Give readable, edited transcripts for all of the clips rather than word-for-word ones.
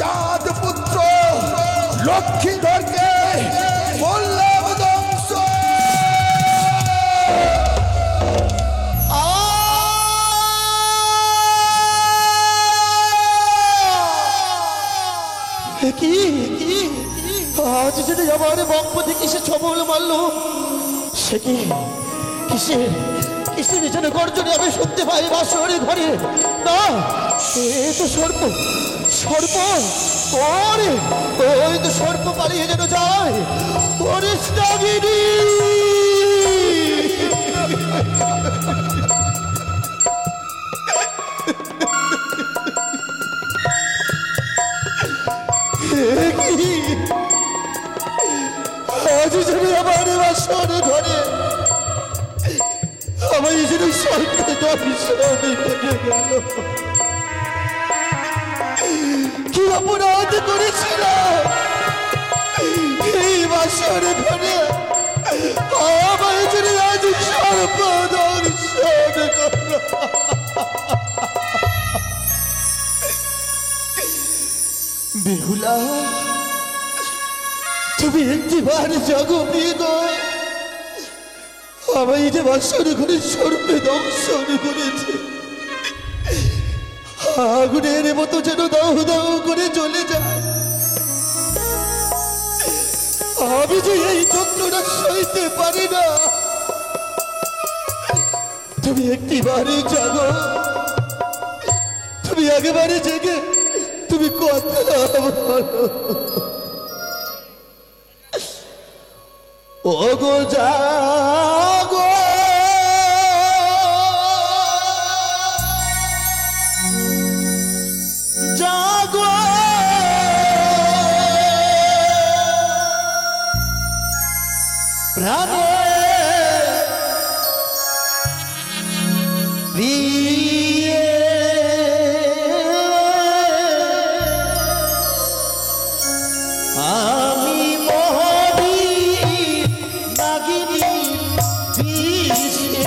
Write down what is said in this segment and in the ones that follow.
চাঁদ পুত্র লক্ষ্মীধরকে বললাম ধ্বংস। কি আজ যদি আমার বঙ্গপতি কিসে ছবল মারলো, সে কি কিসের কিসের যেন গর্জনে আমি শুনতে পাই বাসরে ঘরে। না, এ তো সর্প, সর্প ওরে, ওই তো সর্প পালিয়ে যেন যায়। ওরে নাগিনী, আজ যেন আমার বাসরে ঘরে আমার যেন সর্পে দর্শনে করে গেল। কি অপরাধ করেছিলাম এই বাসরে ঘরে, আমার যেন আজ সর্প দর্শন করল। বেহুলা, তুমি একটিবার জগবি গো, আমায় যে বাসর ঘরে সর্পে দংশন করেছে। আগুনের মতো যেন দাও দাও করে চলে যায়। আমি যে এই যন্ত্রণা সইতে পারি না। তুমি একটিবারে জাগো, তুমি একেবারে জেগে তুমি কথা বলো। ও গো জাগো, জাগো, প্রাণে প্রিয়ে আমি মোহনী নাগিনী বিষে।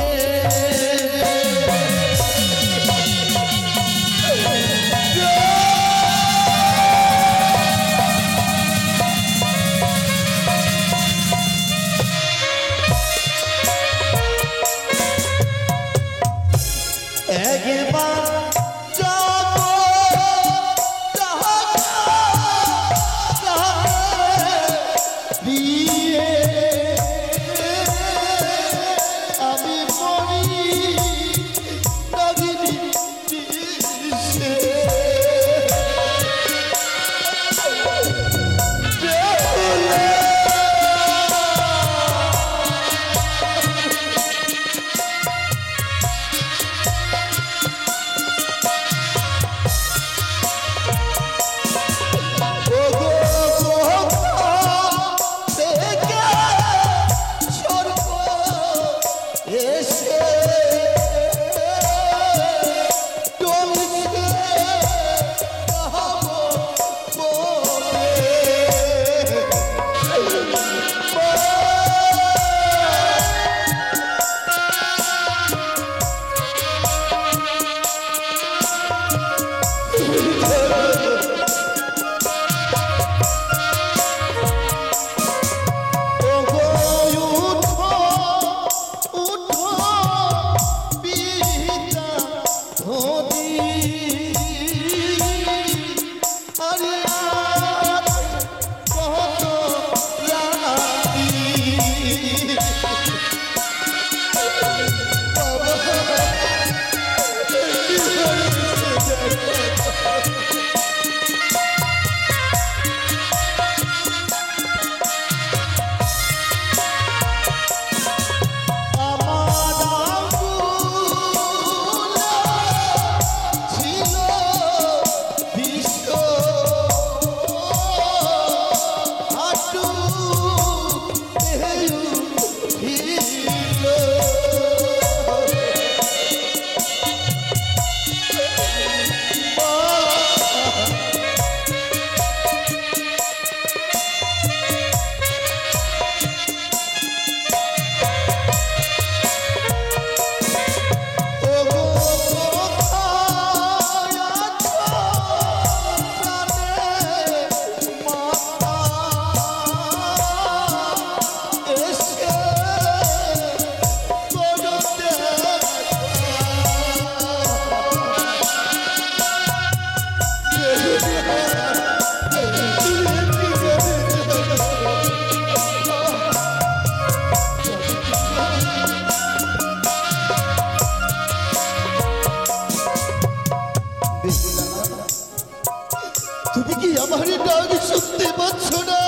তুমি কি আমার ডাক শুনতে পাচ্ছ না?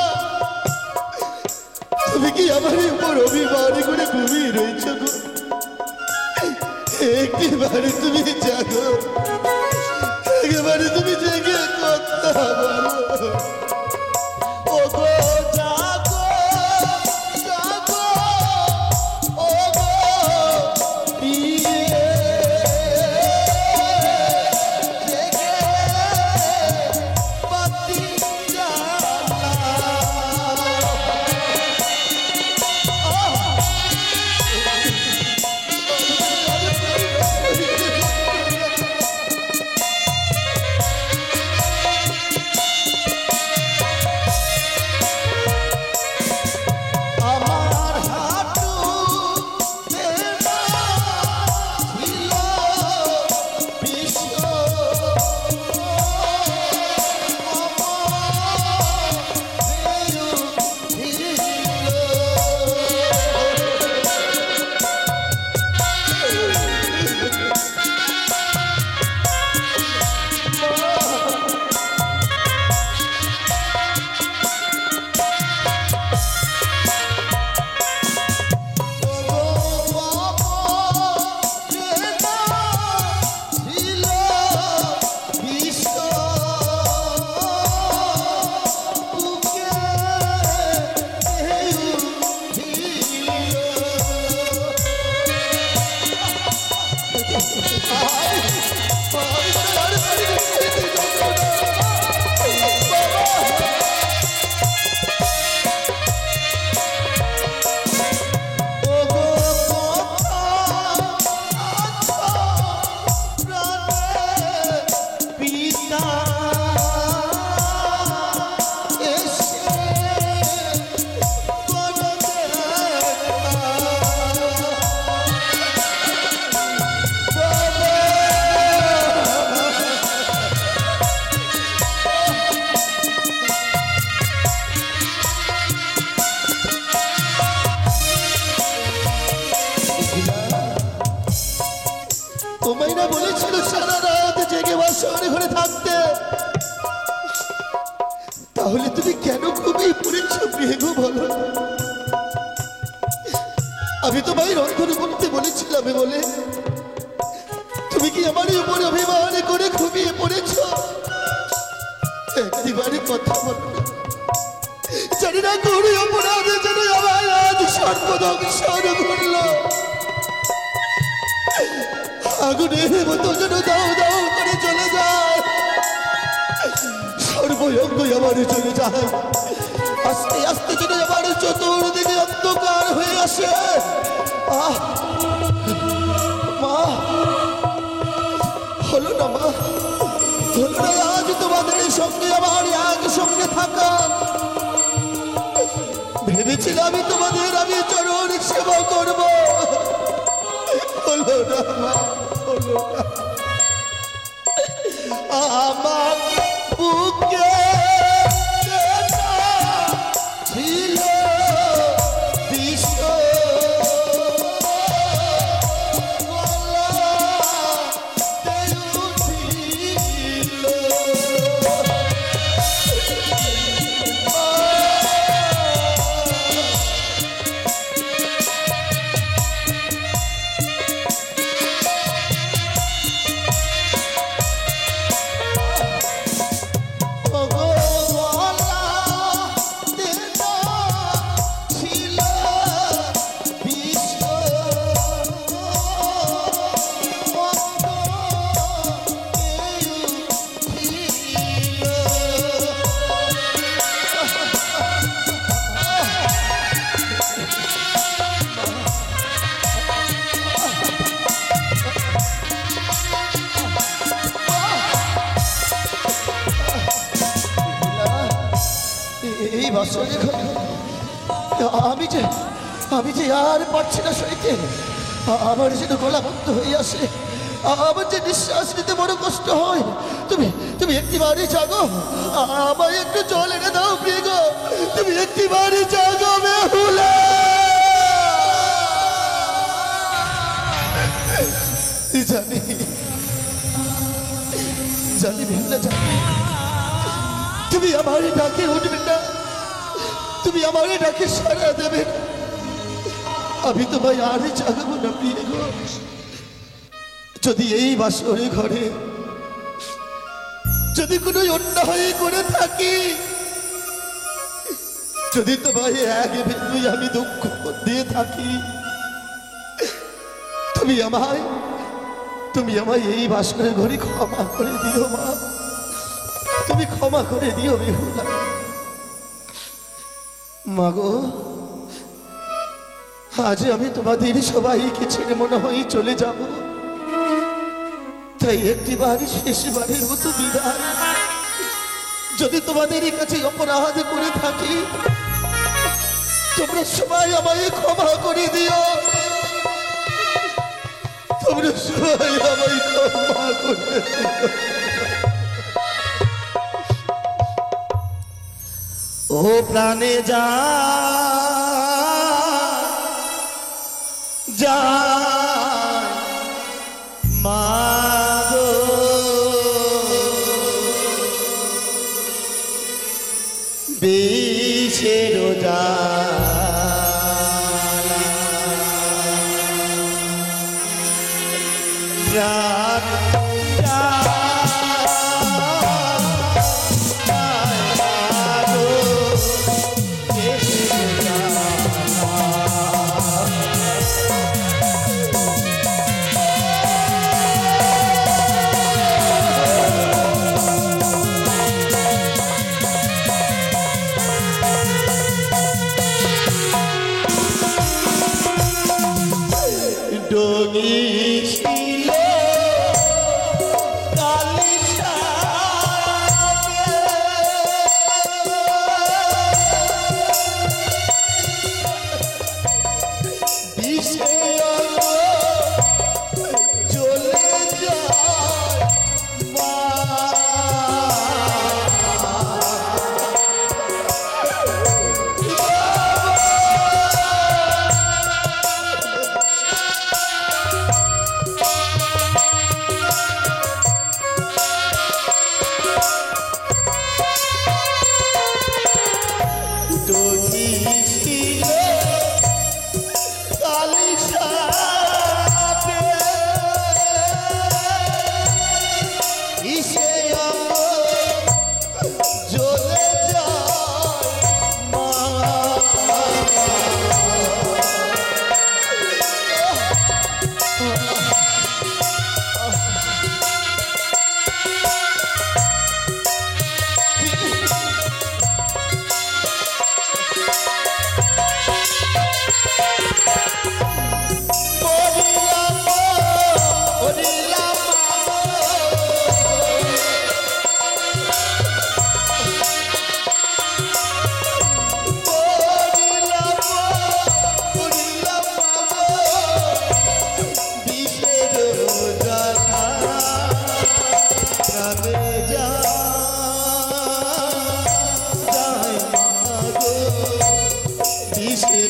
তুমি কি আমার উপর অভিমান করে ঘুমিয়ে রয়েছ গো? একবারে তুমি জাগো, একেবারে তুমি জেগে কথা বলো। ও গো জাগো, জাগো, ও গো প্রিয়ে, জেগে বাতি তোমায় না বলেছিল সারা রাত জেগে বাসর ঘরে থাকতে? তাহলে তুমি কেন ঘুমিয়ে পড়েছো প্রিয়গো বলো? আমি তোমায় রন্ধন করতে বলেছিলাম বলে তুমি কি আমার উপরে অভিমান করে ঘুমিয়ে পড়েছো? একটিবারে কথা বলো না। জানি না গরু অপরাধে যেন আমার আজ সর্বদংশন ঘটল। আগুনের মতো যেন দাও দাও করে চলে যায়, সর্বঙ্গ আমার চলে যায়। আস্তে আস্তে যেন আমার চতুর্দিকে অন্ধকার হয়ে আসে। মা হলো না, মা হলো না আজ তোমাদের সঙ্গে আমার একসঙ্গে থাকা। ভেবেছিলাম আমি তোমাদের আমি চরণ সেবা করব, হলো না মা, হলো না। আমার বুকে ছিল বিষ, এই বছরে আমি যে আর পারছি না সইতে। আমার যেন গলা বন্ধ হয়ে আসে, আমার যে নিঃশ্বাস নিতে বড় কষ্ট হয়, তুমি তুমি একটিবারই জাগো, আমায় একটু জল এনে দাও প্রিয় গো, তুমি একটিবারই জাগো বেহুলা। জানি জানি বেহুলা, জানি তুমি আমার ডাকে উঠবে না, তুমি আমার ডাকে সাড়া দেবে না। আমি তোমায় আর জাগাবো না প্রিয় গো। যদি এই বাসরে ঘরে যদি কোনো অন্যায় করে থাকি, যদি তোমায় এক বিন্দু আমি দুঃখ দিয়ে থাকি, তুমি আমায় এই বাসরে ঘরে ক্ষমা করে দিও মা, তুমি ক্ষমা করে দিও বেহুলা। মাগো, আজ আমি তোমাদের সবাইকে ছেড়ে মনে হয় চলে যাব, তাই একটিবারই শেষবারের মতো বিদায়। যদি তোমাদের কাছে অপরাধ করে থাকি, তোমরা সবাই আমায় ক্ষমা করে দিও, তোমরা সবাই আমায় ক্ষমা করে দিও। ও প্রাণে যা যা মাগো, বিষের জ্বালা প্রাণ ছিল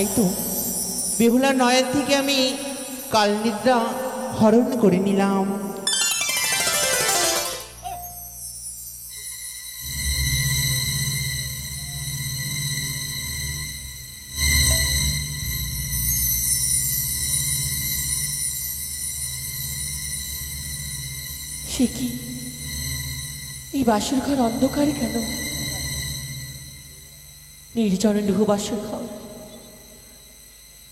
তাই তো বেহুলা নয়ন থেকে আমি কাল নিদ্রা হরণ করে নিলাম। সে কি এই বাসর ঘর অন্ধকার কেন? নির্জন লুহ বাসর ঘর,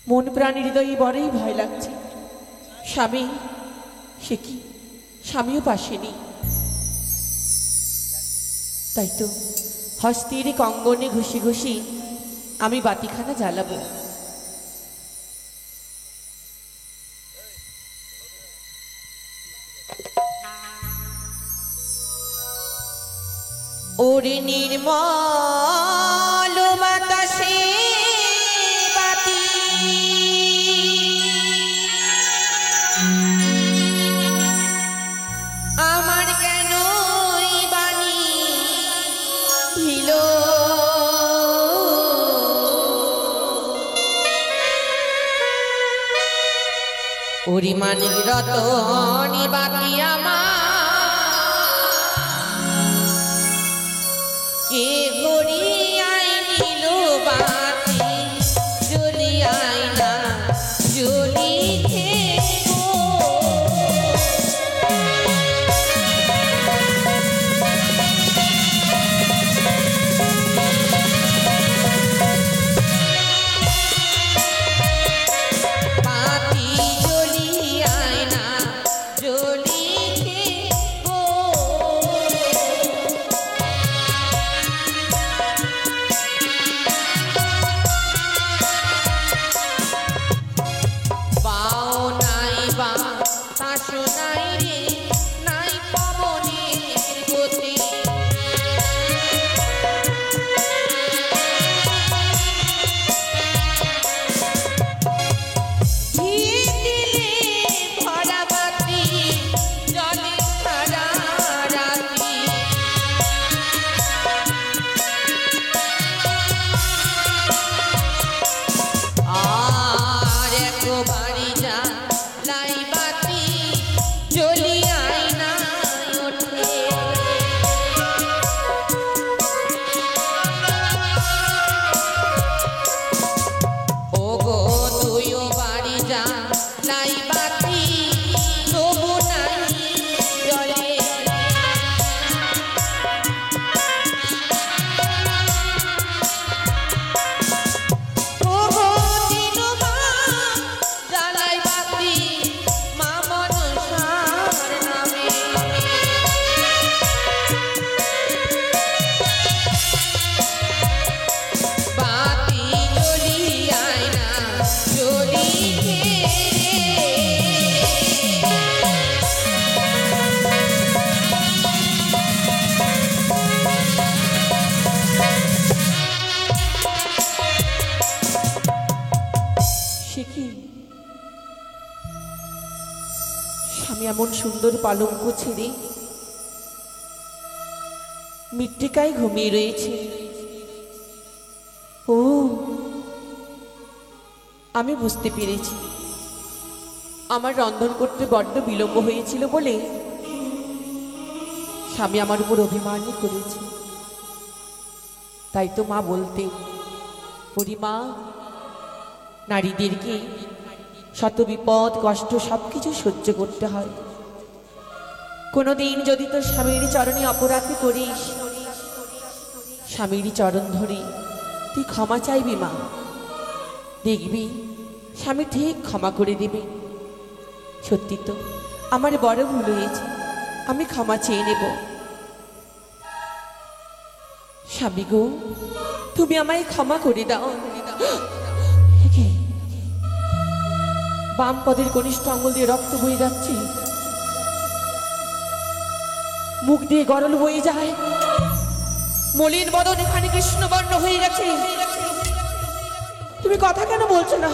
মন প্রাণ হৃদয়ে বড়ই ভয় লাগছে। স্বামী, সে কি স্বামীও পাশে নেই। তাই তো হস্তির কঙ্গনে ঘুষি ঘুষি আমি বাতিখানা জ্বালাবো। ওরে নির্মল বাতাসে বাতি আমার কেন বাণী ভিল, ওরে মানিক রতন বাতি আমার কে ঘড়িয়াই নিল বাতি জ্বলিয়াই না জ্বলিতে গো। বাতি জ্বলিয়াই না জ্বলিতে গো। বাও নাই বা তাসো নাই রে, নাই পবনের গতি। ঝিটিলে ভরা বাতি জলে সারা রাতি। আর একবারই যা লাই বাতি জ্বলিয়াই না ওঠে। ওগো তুইও বাড়ি যা লাই বাতি তবু নাই জ্বলে। ওগো দিনুমা জ্বালাই বাতি মা মনসার নামে। বাতি জ্বলিয়াই না জ্বলিতে সে কি স্বামী এমন সুন্দর পালঙ্ক ছেড়ে মৃত্তিকায় ঘুমিয়ে রয়েছে। ও, আমি বুঝতে পেরেছি, আমার রন্ধন করতে বড্ড বিলম্ব হয়েছিল বলে স্বামী আমার উপর অভিমানই করেছে। তাই তো মা বলতে, ওরে মা, নারীদেরকে শত বিপদ কষ্ট সবকিছু সহ্য করতে হয়। কোনোদিন যদি তোর স্বামীর চরণে অপরাধ করিস, স্বামীর চরণ ধরে তুই ক্ষমা চাইবি মা, দেখবি স্বামী ঠিক ক্ষমা করে দেবে। সত্যি তো আমার বড় ভুল হয়েছে, আমি ক্ষমা চেয়ে নেব। স্বামী গো, তুমি আমায় ক্ষমা করে দাও। বাম পদের কনিষ্ঠ আঙুল দিয়ে রক্ত বয়ে যাচ্ছে, মুখ দিয়ে গরল বয়ে যায়, মলিন বদন এখানে কৃষ্ণবর্ণ হয়ে গেছে। তুমি কথা কেন বলছো না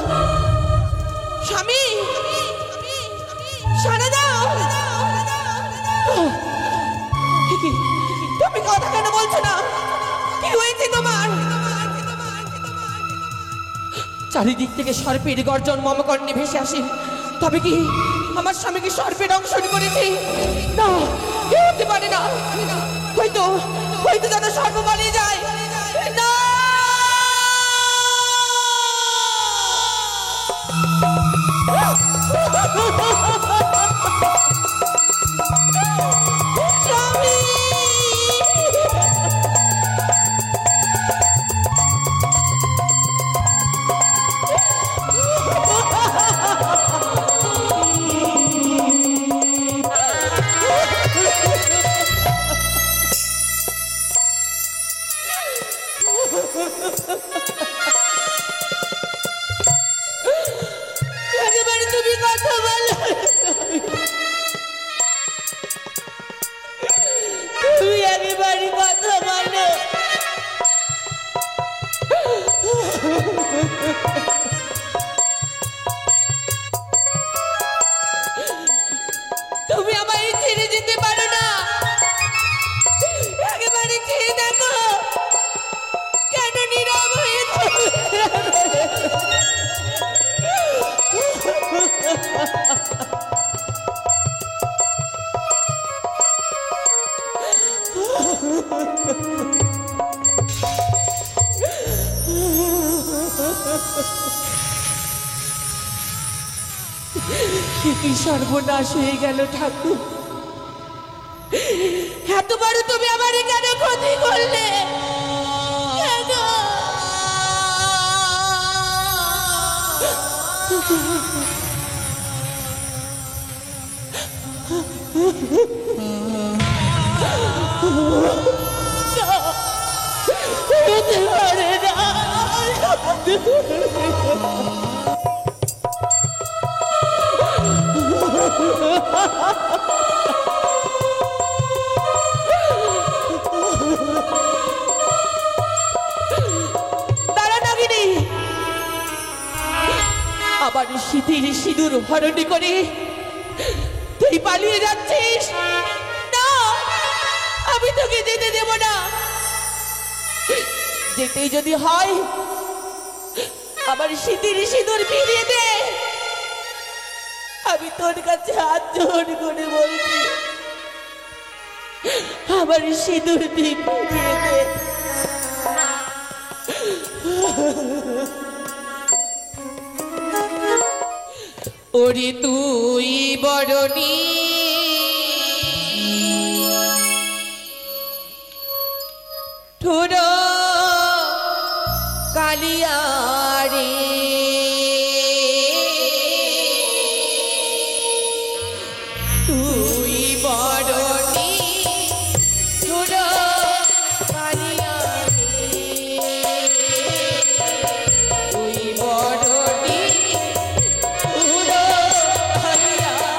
স্বামী? সাড়া দাও। তুমি কথা কেন বলছো না? কি হয়েছে তোমার? চারিদিক থেকে সর্পের গর্জন মম কর্ণে ভেসে আসে। তবে কি আমার স্বামীকে সর্পের দংশন করেছে? না, এ হতে পারে না। হয়তো হয়তো যেন সর্প পালিয়ে যায়। না, একেবারে তুমি কথা বলো, তুমি একেবারে কথা বলো। তুমি আমায় ছেড়ে যেতে পারো না, একেবারে ছেড়ে দেখো। কেন নীরব হয়ে কি সর্বনাশ হয়ে গেল ঠাকুর! এত বড় তুমি আমার কেন ক্ষতি করলে? কেন? হতে পারে না। দাঁড়া নাগিনী, আবার শীতের সিঁদুর হরণি করে তুই পালিয়ে যাচ্ছিস? না, আমি তোকে যেতে দেব না। যেতেই যদি হয় আবার শীতের সিঁদুর ফিরিয়ে দে। আমি তোর কাছে হাত জোড় করে বলছি, আবার সিঁদুর ফিরিয়ে দে। ওরে তুই বরণী ঠোর কালিয়ারে, তুই বরণী ঠোর কালিয়ারে, তুই বরণী ঠোর কালিয়ারে।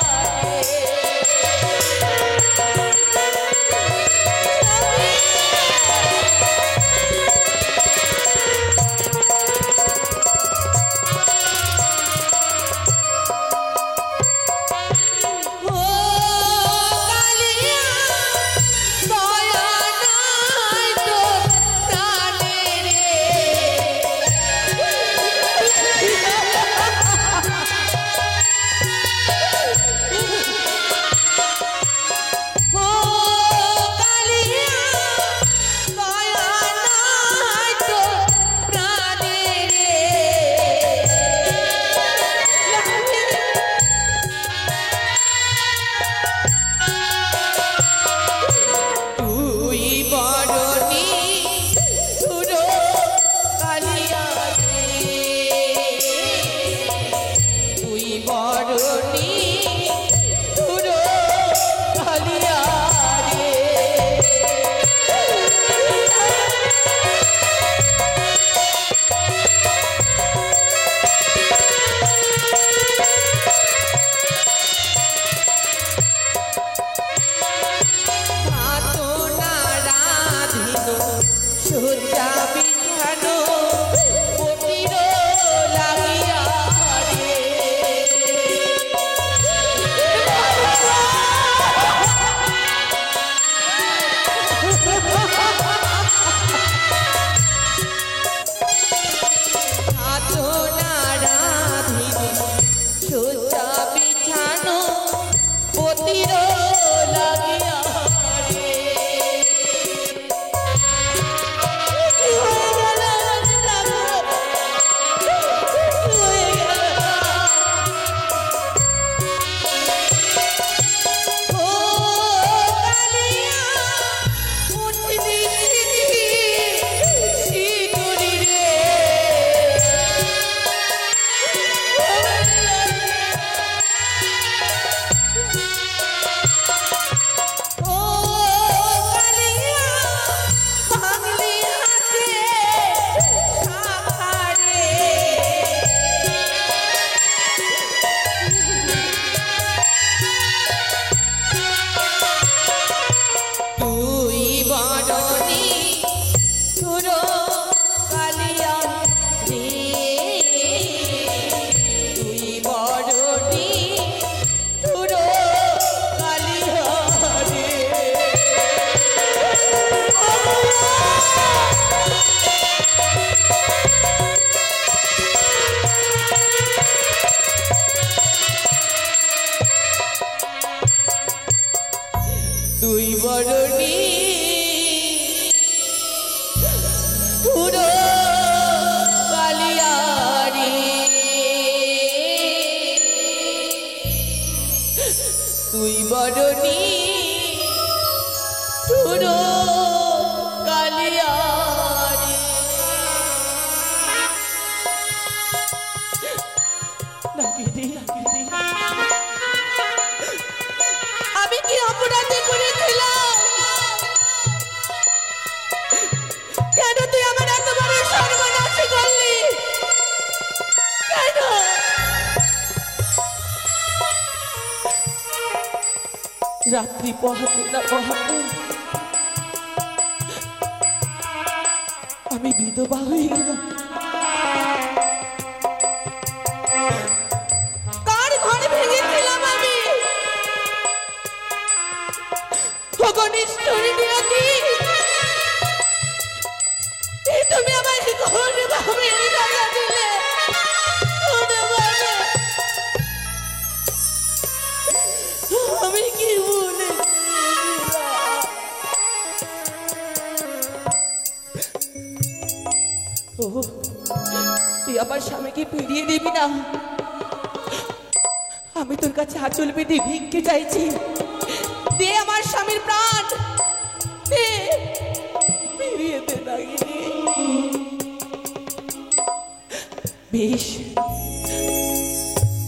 সোজা বিছানো পতির লাগিয়া রে। কি হয়ে গেল কি হয়ে গেল? ও কালিয়া উঠলি সিঁদুরি রে। ও কালিয়া ভাঙলি হাতে সাহারে। তুই বড়নি তোর কালিয়া রে। তুই বড়নি তোর কালিয়া রে। তুই বড়নি তোর কালিয়া রে। তুই বড়নি তোর কালিয়া রে। নাগিনি, নাগিনি, আমি কি অপরাধী করেছিলাম? কেন তুই আমার এত বড় সর্বনাশ করলি? কেন? রাত্রি পোহাতে না পোহাতে আমি বিধবা হয়ে গেলাম। কার ঘর ভেঙেছিলাম আমি? ভগনিষ্ঠুর নিয়তি, এই তুমি আমার ঘর ভাবে জায়গা দিলে। আমি কি ভুলে ও তুই আমার স্বামীকে ফিরিয়ে দিবি না? আমি তোর কাছে আঁচল বেঁধে ভিক্ষে চাইছি, দে আমার স্বামীর প্রাণ দে, ফিরিয়ে দে নাগিনি। বেশ,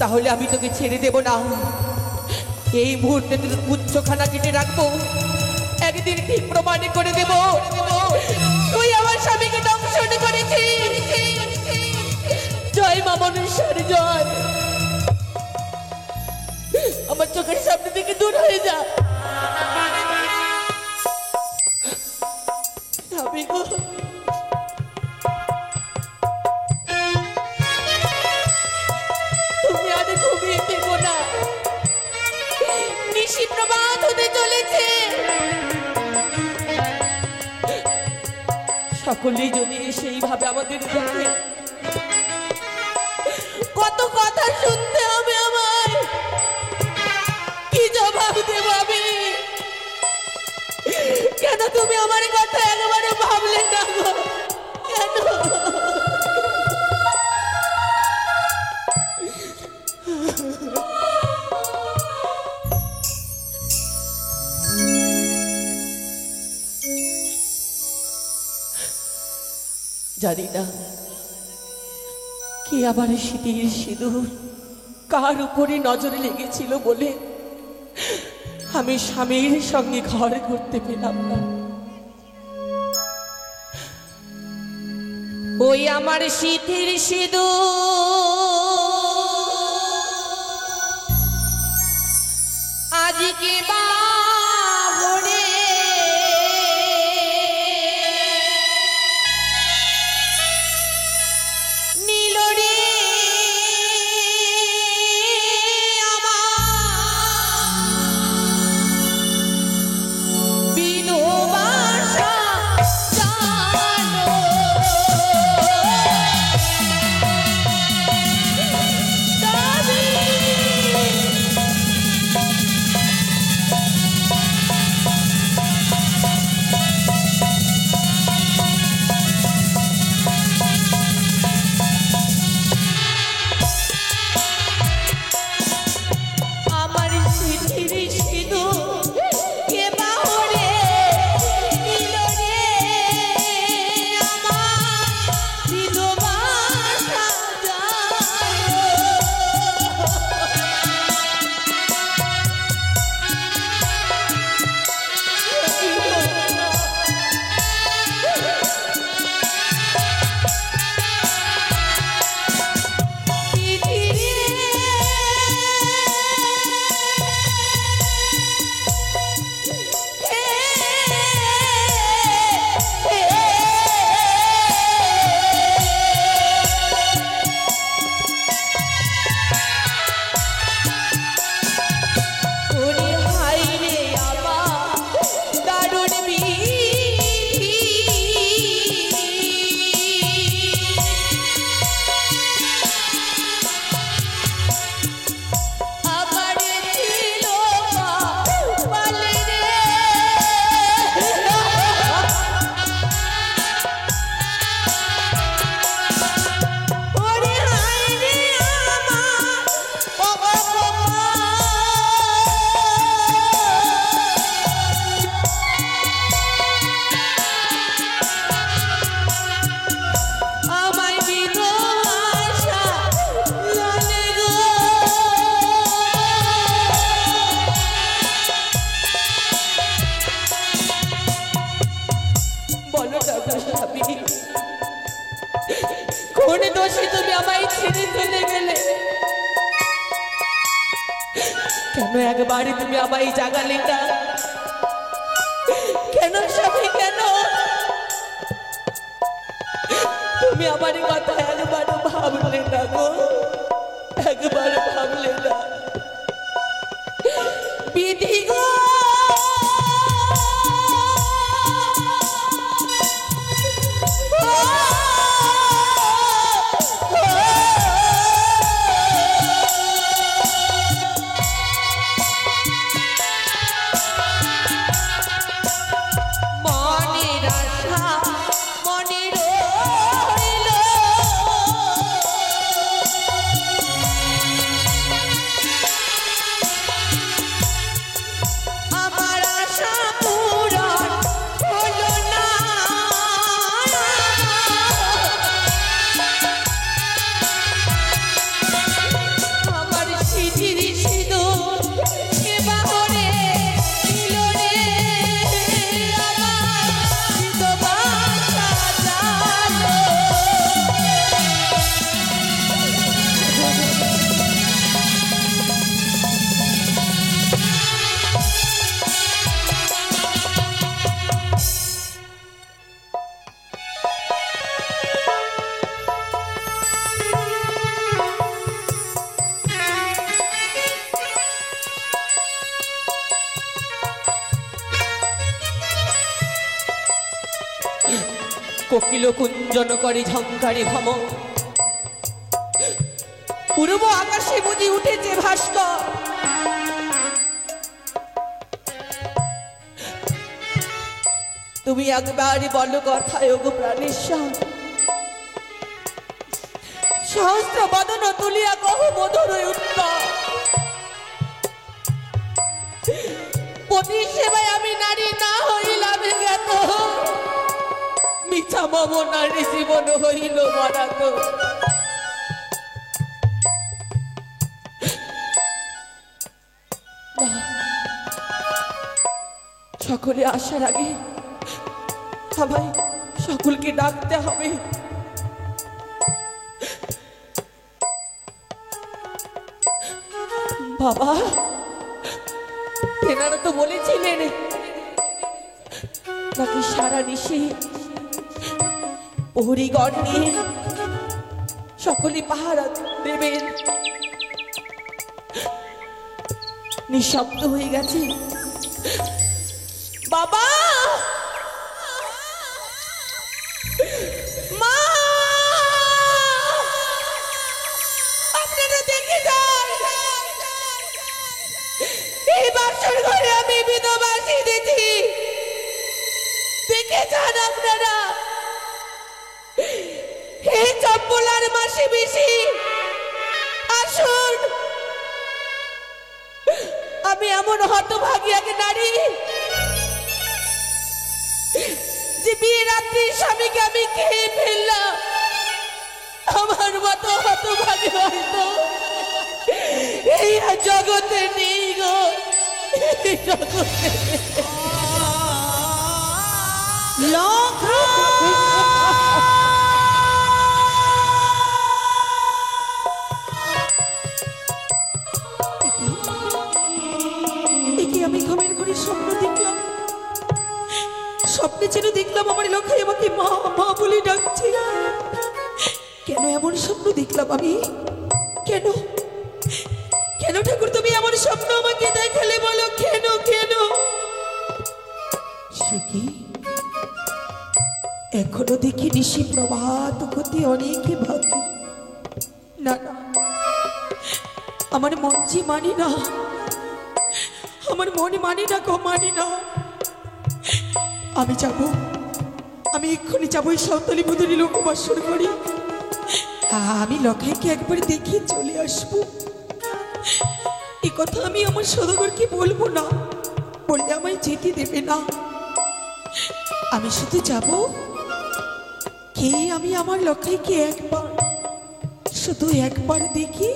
তাহলে আমি তোকে ছেড়ে দেব না। এই মুহূর্তে তোর পুচ্ছখানা কেটে রাখবো, একদিন ঠিক প্রমাণে করে দেব তুই আমার স্বামীকে দংশন করেছিস। জয় মা মনুষ্যের জয়। আমার চোখের সামনে থেকে দূর হয়ে যা। স্বামী গো, তুমি আর ঘুমিয়ে থেকো না, নিশি প্রভাত হতে চলেছে। সকলেই যদি সেইভাবে আমাদের দেখে, কত কথা শুনতে হবে আমায়, কি জবাব দেব আমি? কেন তুমি আমার কথা একবারে ভাবলে না গো? কেন? জানি না কি আবার শীতের সিঁদুর কার উপরে নজরে লেগেছিল বলে আমি স্বামীর সঙ্গে ঘর করতে পেলাম না। ওই আমার শীতের সিঁদুর আজকে বাবরে নীলরে আমার কেন একবারই তুমি আমায় জাগালে না? কেন স্বামী, কেন তুমি আমার কথা একবারও ভাবলে না গো? একবার ভাবলে না? বিধি গো, মনের আশা মনে রইল, আমার আশা পূরণ হলো না। আমার সিঁথির সিঁদুর এ বাহরে ছিল রে, আমার বিধবা সাজালো। কোকিল কুঞ্জন করে ঝঙ্কারে ভম, পূর্ব আকাশে বুঝি উঠেছে ভাস্কর। তুমি একবার বলো কথায় ওগো প্রাণেশ্বর, সহস্র বদন তুলিয়া কহ মধুর উত্তর। পতির সেবায় আমি নারী না হইলাম জ্ঞাত, মিছা মম নারী জীবন হইল মারাত। সকলে আসার আগে আমায় সকলকে ডাকতে হবে। বাবা, তেনারা তো বলেছিলেন নাকি সারা নিশি প্রহরীগণ নিয়ে সকলে পাহারা দেবেন। নিঃশব্দ হয়ে গেছে। বাবা, মা, আপনারা দেখে যান, এই বাসর ঘরে আমি বিধবা সেজেছি। দেখে যান আপনারা, এই চম্পলার মাসে বেশি আসুন। আমি এমন হতভাগিয়াকে নারী যে বিয়ে রাত্রি স্বামীকে আমি খেয়ে ফেললাম। আমার মতো হতভাগী হয়তো এই জগতে নেই গো, এই জগতে আমি ঘুমের ঘরে স্বপ্ন দেখলাম। স্বপ্নে যেন দেখলাম আমার লক্ষ্য আমাকে মা মা বলে ডাকছে। কেন এমন স্বপ্ন দেখলাম আমি? কেন কেন ঠাকুর তুমি এমন স্বপ্ন আমাকে দেখালে বলো? কেন কেন? সে কি এখনো দেখি নিশি প্রভাত গতি অনেকে ভাবি না না, আমার মন যে মানি না, আমার মনে মানি না গো, মানি না। আমি যাব, আমি এক্ষুনি যাবো এই সাঁওতালি মধুরী লোকবাসর করি। আমি লখাইকে একবার দেখে চলে আসবো। এই কথা আমি আমার সদাগরকে বলবো না, বললে আমায় যেতে দেবে না। আমি শুধু যাব, কে আমি আমার লখাইকে একবার, শুধু একবার দেখি,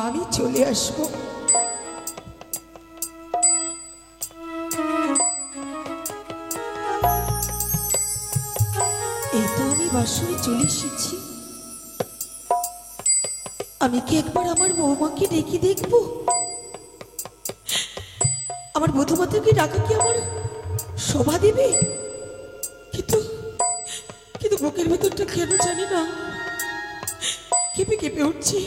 আমি চলে আসবো। এই তো আমি বাসরে চলে এসেছি। আমি কি একবার আমার বৌমাকে ডেকে দেখবো? আমার বধূমাতাকে ডাকা কি আমার শোভা দিবে? কিন্তু কিন্তু বুকের ভেতরটা কেন জানি না কেঁপে কেঁপে উঠছে।